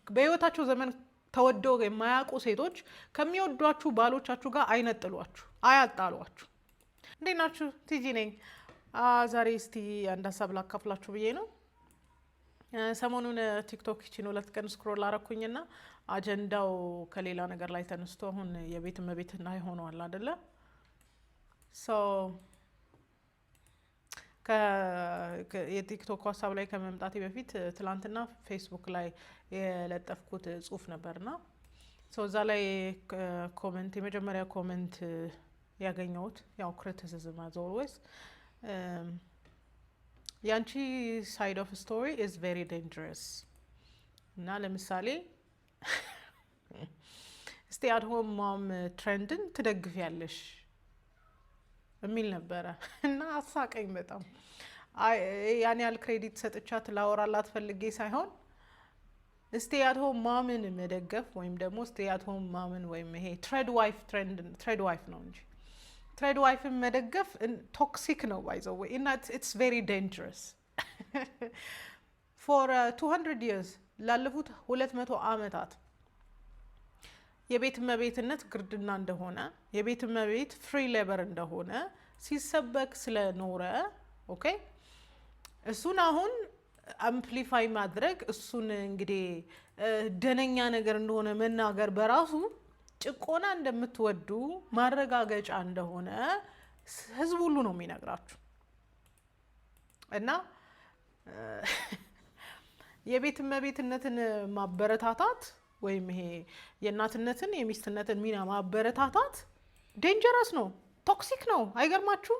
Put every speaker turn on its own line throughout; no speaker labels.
በህይወታቸው ዘመን ተወደው የማያውቁ ሴቶች ከሚወዷችሁ ባሎቻችሁ ጋር አይነጥሏችሁ፣ አያጣሏችሁ። እንዴት ናችሁ? ቲጂ ነኝ። ዛሬ እስቲ አንድ ሀሳብ ላካፍላችሁ ብዬ ነው። ሰሞኑን ቲክቶክ ይቺን 2 ቀን ስክሮል አረኩኝና አጀንዳው ከሌላ ነገር ላይ ተነስቶ አሁን የቤት እመቤትና ሆነዋል አይደለ? የቲክቶክ ሀሳብ ላይ ከመምጣቴ በፊት ትላንትና ፌስቡክ ላይ የለጠፍኩት ጽሁፍ ነበርና እዛ ላይ ኮሜንት የመጀመሪያ ኮሜንት ያገኘሁት ያው ክሪቲሲዝም አዝ ኦልዌይስ ያንቺ ሳይድ ኦፍ ስቶሪ ኢዝ ቬሪ ዴንጀረስ እና ለምሳሌ ስቴይ አት ሆም ማም ትሬንድን ትደግፊያለሽ የሚል ነበረ እና አሳቀኝ በጣም። ያን ያህል ክሬዲት ሰጥቻት ላወራላት ፈልጌ ሳይሆን ስቴይ አት ሆም ማምን መደገፍ ወይም ደግሞ ስቴይ አት ሆም ማምን ወይም ይሄ ትሬድ ዋይፍ ነው እንጂ ትሬድ ዋይፍን መደገፍ ቶክሲክ ነው ባይዘው ወይ እና ኢትስ ቬሪ ዴንጀረስ ፎር 200 years ላለፉት 200 ዓመታት የቤት እመቤትነት ግርድና እንደሆነ የቤት እመቤት ፍሪ ሌበር እንደሆነ ሲሰበክ ስለኖረ ኦኬ እሱን አሁን አምፕሊፋይ ማድረግ እሱን እንግዲህ ደነኛ ነገር እንደሆነ መናገር በራሱ ጭቆና እንደምትወዱ ማረጋገጫ እንደሆነ ህዝብ ሁሉ ነው የሚነግራችሁ። እና የቤት እመቤትነትን ማበረታታት ወይም ይሄ የእናትነትን የሚስትነትን ሚና ማበረታታት ዴንጀረስ ነው፣ ቶክሲክ ነው። አይገርማችሁ?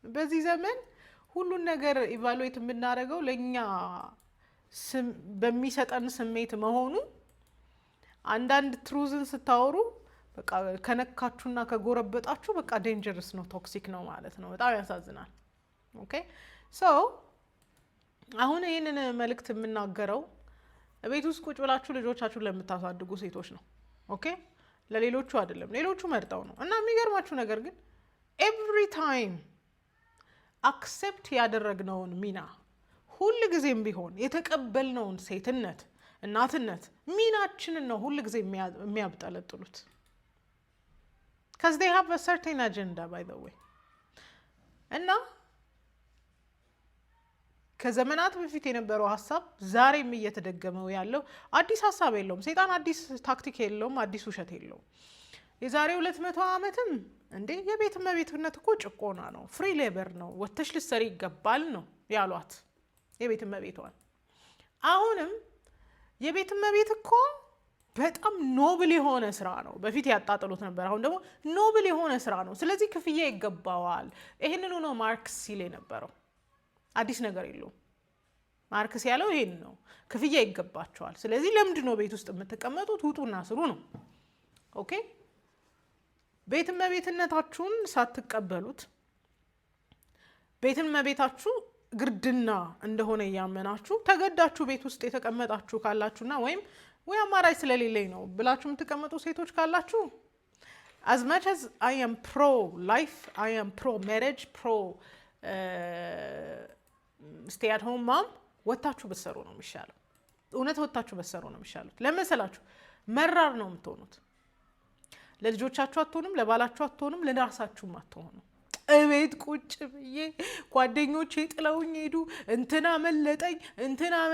በዚህ ዘመን ሁሉን ነገር ኢቫሉዌት የምናደርገው ለእኛ በሚሰጠን ስሜት መሆኑ አንዳንድ ትሩዝን ስታወሩ በቃ ከነካችሁና ከጎረበጣችሁ በቃ ዴንጀረስ ነው፣ ቶክሲክ ነው ማለት ነው። በጣም ያሳዝናል። ኦኬ ሶ አሁን ይህንን መልእክት የምናገረው ቤት ውስጥ ቁጭ ብላችሁ ልጆቻችሁን ለምታሳድጉ ሴቶች ነው። ኦኬ ለሌሎቹ አይደለም፣ ሌሎቹ መርጠው ነው። እና የሚገርማችሁ ነገር ግን ኤቭሪ ታይም አክሴፕት ያደረግነውን ሚና ሁል ጊዜም ቢሆን የተቀበልነውን ሴትነት እናትነት ሚናችንን ነው ሁል ጊዜ የሚያብጠለጥሉት። because they have a certain agenda by the way እና ከዘመናት በፊት የነበረው ሀሳብ ዛሬም እየተደገመው ያለው አዲስ ሀሳብ የለውም። ሰይጣን አዲስ ታክቲክ የለውም፣ አዲስ ውሸት የለውም። የዛሬ 200 ዓመትም እንዴ የቤት እመቤትነት እኮ ጭቆና ነው፣ ፍሪ ሌበር ነው፣ ወተሽ ልትሰሪ ይገባል ነው ያሏት የቤት እመቤቷን። አሁንም የቤት እመቤት እኮ በጣም ኖብል የሆነ ስራ ነው። በፊት ያጣጥሉት ነበር፣ አሁን ደግሞ ኖብል የሆነ ስራ ነው። ስለዚህ ክፍያ ይገባዋል። ይሄንኑ ነው ማርክስ ሲል የነበረው። አዲስ ነገር የለውም። ማርክስ ያለው ይሄን ነው፣ ክፍያ ይገባቸዋል። ስለዚህ ለምንድን ነው ቤት ውስጥ የምትቀመጡት? ውጡና ስሩ ነው። ኦኬ ቤት እመቤትነታችሁን ሳትቀበሉት ቤት እመቤታችሁ ግርድና እንደሆነ እያመናችሁ ተገዳችሁ ቤት ውስጥ የተቀመጣችሁ ካላችሁና ወይም ወይ አማራጭ ስለሌለኝ ነው ብላችሁ የምትቀመጡ ሴቶች ካላችሁ as much as I am pro life, I am pro marriage, pro stay at home mom, ወታችሁ በሰሩ ነው የሚሻለው። እውነት ወታችሁ በሰሩ ነው የሚሻሉት። ለመሰላችሁ መራር ነው የምትሆኑት። ለልጆቻችሁ አትሆኑም፣ ለባላችሁ አትሆኑም፣ ለራሳችሁም አትሆኑ። እቤት ቁጭ ብዬ ጓደኞቼ ጥለውኝ ሄዱ፣ እንትና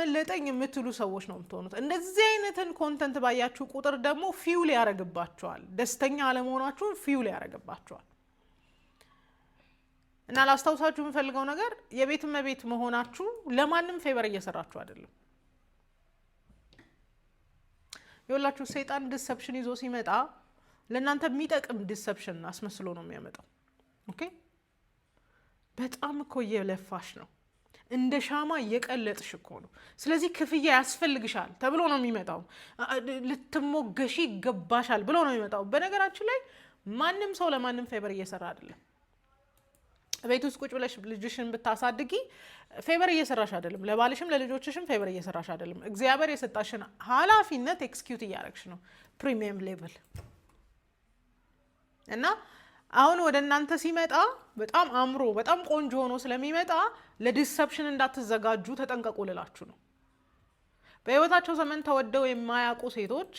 መለጠኝ የምትሉ ሰዎች ነው የምትሆኑት። እንደዚህ አይነትን ኮንተንት ባያችሁ ቁጥር ደግሞ ፊውል ያደርግባችኋል። ደስተኛ አለመሆናችሁን ፊውል ያደርግባችኋል። እና ላስታውሳችሁ የምፈልገው ነገር የቤት እመቤት መሆናችሁ ለማንም ፌቨር እየሰራችሁ አይደለም። ይኸውላችሁ ሰይጣን ዲሰፕሽን ይዞ ሲመጣ ለእናንተ የሚጠቅም ዲሰፕሽን አስመስሎ ነው የሚያመጣው። ኦኬ በጣም እኮ እየለፋሽ ነው፣ እንደ ሻማ እየቀለጥሽ እኮ ነው። ስለዚህ ክፍያ ያስፈልግሻል ተብሎ ነው የሚመጣው። ልትሞገሺ ይገባሻል ብሎ ነው የሚመጣው። በነገራችን ላይ ማንም ሰው ለማንም ፌቨር እየሰራ አይደለም። ቤት ውስጥ ቁጭ ብለሽ ልጅሽን ብታሳድጊ ፌቨር እየሰራሽ አይደለም። ለባልሽም ለልጆችሽም ፌቨር እየሰራሽ አይደለም። እግዚአብሔር የሰጣሽን ኃላፊነት ኤክስኪዩት እያደረግሽ ነው ፕሪሚየም ሌቭል። እና አሁን ወደ እናንተ ሲመጣ በጣም አምሮ በጣም ቆንጆ ሆኖ ስለሚመጣ ለዲሰፕሽን እንዳትዘጋጁ ተጠንቀቁ ልላችሁ ነው። በህይወታቸው ዘመን ተወደው የማያውቁ ሴቶች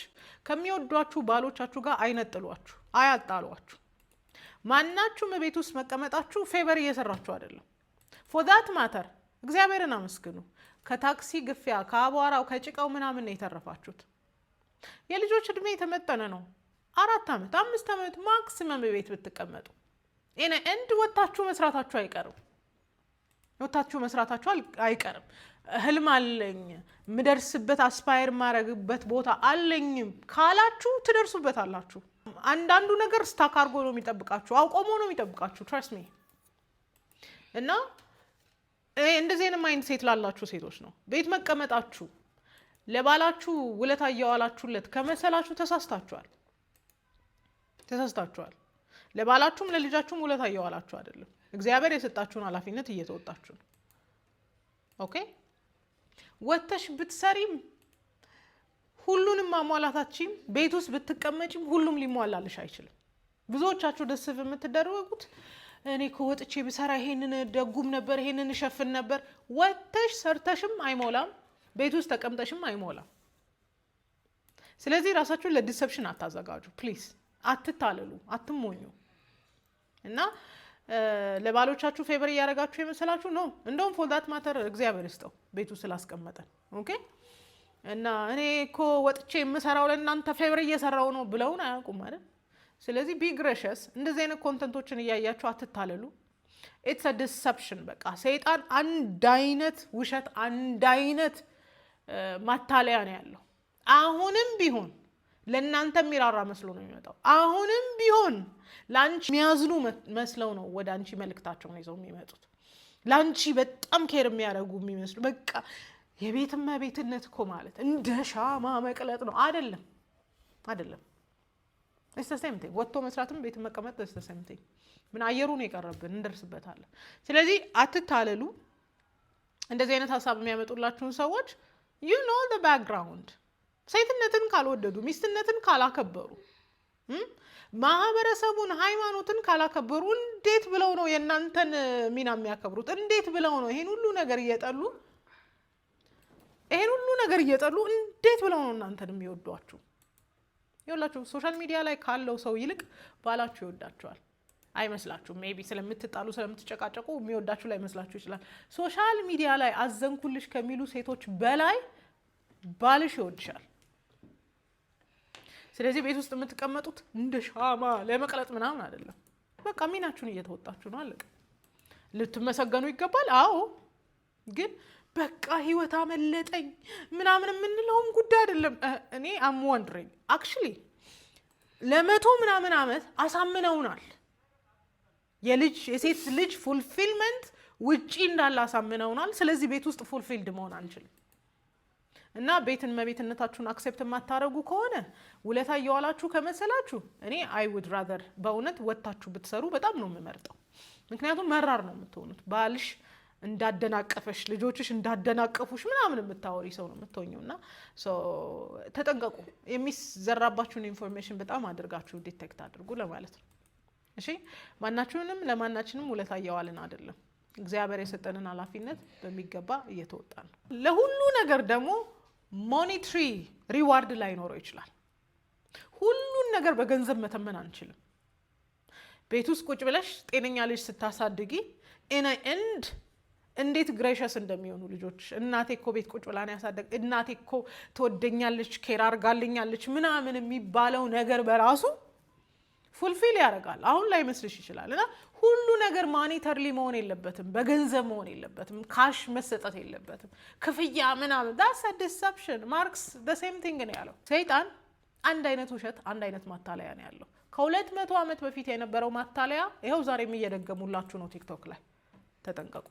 ከሚወዷችሁ ባሎቻችሁ ጋር አይነጥሏችሁ፣ አያጣሏችሁ። ማናችሁም ቤት ውስጥ መቀመጣችሁ ፌቨር እየሰራችሁ አይደለም። ፎር ዛት ማተር እግዚአብሔርን አመስግኑ። ከታክሲ ግፊያ፣ ከአቧራው፣ ከጭቃው ምናምን ነው የተረፋችሁት። የልጆች እድሜ የተመጠነ ነው። 4 ዓመት 5 ዓመት ማክሲመም ቤት ብትቀመጡ እንድ ወታችሁ መስራታችሁ አይቀርም። ወታችሁ መስራታችሁ አይቀርም። ህልም አለኝ ምደርስበት አስፓየር ማረግበት ቦታ አለኝ ካላችሁ ትደርሱበታላችሁ። አንዳንዱ ነገር ስታክ አርጎ ነው የሚጠብቃችሁ፣ አውቆሞ ነው የሚጠብቃችሁ። ትረስት ሚ። እና እንደዚህ አይነት ማይንድ ሴት ላላችሁ ሴቶች ነው ቤት መቀመጣችሁ ለባላችሁ ውለታ እያዋላችሁለት ከመሰላችሁ ተሳስታችኋል። ለባላችሁም ለልጃችሁም ውለታ እያዋላችሁ አይደለም። እግዚአብሔር የሰጣችሁን ኃላፊነት እየተወጣችሁ ነው። ኦኬ። ወተሽ ብትሰሪም ሁሉንም ማሟላታችሁም ቤት ውስጥ ብትቀመጪም ሁሉም ሊሟላልሽ አይችልም። ብዙዎቻችሁ ደስ የምትደረጉት እኔ ከወጥቼ ብሰራ ይሄንን ደጉም ነበር፣ ይሄንን ሸፍን ነበር። ወተሽ ሰርተሽም አይሞላም፣ ቤት ውስጥ ተቀምጠሽም አይሞላም። ስለዚህ ራሳችሁን ለዲሰፕሽን አታዘጋጁ ፕሊዝ። አትታለሉ፣ አትሞኙ። እና ለባሎቻችሁ ፌቨር እያደረጋችሁ የመሰላችሁ ነው። እንደውም ፎር ዛት ማተር እግዚአብሔር ይስጠው ቤቱ ስላስቀመጠን። ኦኬ። እና እኔ እኮ ወጥቼ የምሰራው ለእናንተ ፌቨር እየሰራው ነው ብለውን አያውቁም አይደል? ስለዚህ ቢ ግሬሽስ። እንደዚህ አይነት ኮንተንቶችን እያያችሁ አትታለሉ። ኢትስ አ ዲሰፕሽን። በቃ ሰይጣን አንድ አይነት ውሸት፣ አንድ አይነት ማታለያ ነው ያለው። አሁንም ቢሆን ለእናንተ የሚራራ መስሎ ነው የሚመጣው። አሁንም ቢሆን ለአንቺ የሚያዝኑ መስለው ነው ወደ አንቺ መልእክታቸውን ይዘው የሚመጡት። ለአንቺ በጣም ኬር የሚያደርጉ የሚመስሉ በቃ የቤት እመቤትነት እኮ ማለት እንደ ሻማ መቅለጥ ነው። አይደለም። it's the same thing። ወጥቶ መስራትም ቤት መቀመጥ it's the same thing። ምን አየሩ ነው የቀረብን፣ እንደርስበታለን። ስለዚህ አትታለሉ። እንደዚህ አይነት ሀሳብ የሚያመጡላችሁን ሰዎች you know the background። ሴትነትን ካልወደዱ፣ ሚስትነትን ካላከበሩ፣ ማህበረሰቡን፣ ሃይማኖትን ካላከበሩ እንዴት ብለው ነው የእናንተን ሚና የሚያከብሩት? እንዴት ብለው ነው ይሄን ሁሉ ነገር እየጠሉ እንዴት ብለው ነው እናንተን የሚወዷችሁ? ይኸውላችሁ ሶሻል ሚዲያ ላይ ካለው ሰው ይልቅ ባላችሁ ይወዳችኋል። አይመስላችሁም? ሜቢ ስለምትጣሉ ስለምትጨቃጨቁ የሚወዳችሁ ላይ መስላችሁ ይችላል። ሶሻል ሚዲያ ላይ አዘንኩልሽ ከሚሉ ሴቶች በላይ ባልሽ ይወድሻል። ስለዚህ ቤት ውስጥ የምትቀመጡት እንደ ሻማ ለመቅለጥ ምናምን አይደለም። በቃ ሚናችሁን እየተወጣችሁ ነው። አለቀ። ልትመሰገኑ ይገባል። አዎ፣ ግን በቃ ህይወት አመለጠኝ ምናምን የምንለውም ጉዳይ አይደለም። እኔ አም ወንድሪንግ አክቹሊ ለ100 ምናምን ዓመት አሳምነውናል። የሴት ልጅ ፉልፊልመንት ውጪ እንዳለ አሳምነውናል። ስለዚህ ቤት ውስጥ ፉልፊልድ መሆን አንችልም። እና ቤትን መቤትነታችሁን አክሴፕት የማታረጉ ከሆነ ውለታ እየዋላችሁ ከመሰላችሁ እኔ አይ ውድ ራዘር በእውነት ወጥታችሁ ብትሰሩ በጣም ነው የምመርጠው። ምክንያቱም መራር ነው የምትሆኑት። ባልሽ እንዳደናቀፈሽ፣ ልጆችሽ እንዳደናቀፉሽ ምናምን የምታወሪ ሰው ነው የምትሆኙ። እና ተጠንቀቁ። የሚዘራባችሁን ኢንፎርሜሽን በጣም አድርጋችሁ ዲቴክት አድርጉ ለማለት ነው። እሺ፣ ማናችሁንም ለማናችንም ውለታ እየዋልን አይደለም። እግዚአብሔር የሰጠንን ኃላፊነት በሚገባ እየተወጣን ነው። ለሁሉ ነገር ደግሞ ሞኔትሪ ሪዋርድ ላይኖረው ይችላል። ሁሉን ነገር በገንዘብ መተመን አንችልም። ቤት ውስጥ ቁጭ ብለሽ ጤነኛ ልጅ ስታሳድጊ እንዴት ግሬሸስ እንደሚሆኑ ልጆች፣ እናቴ እኮ ቤት ቁጭ ብላ ነው ያሳደግ፣ እናቴ እኮ ትወደኛለች፣ ኬር አርጋልኛለች ምናምን የሚባለው ነገር በራሱ ፉልፊል ያደርጋል። አሁን ላይ መስልሽ ይችላል። እና ሁሉ ነገር ማኒተርሊ መሆን የለበትም፣ በገንዘብ መሆን የለበትም፣ ካሽ መሰጠት የለበትም፣ ክፍያ ምናምን። ዳስ ዲሰፕሽን። ማርክስ the same thing ነው ያለው። ሰይጣን አንድ አይነት ውሸት፣ አንድ አይነት ማታለያ ነው ያለው። ከ200 ዓመት በፊት የነበረው ማታለያ ይኸው ዛሬም እየደገሙላችሁ ነው ቲክቶክ ላይ። ተጠንቀቁ።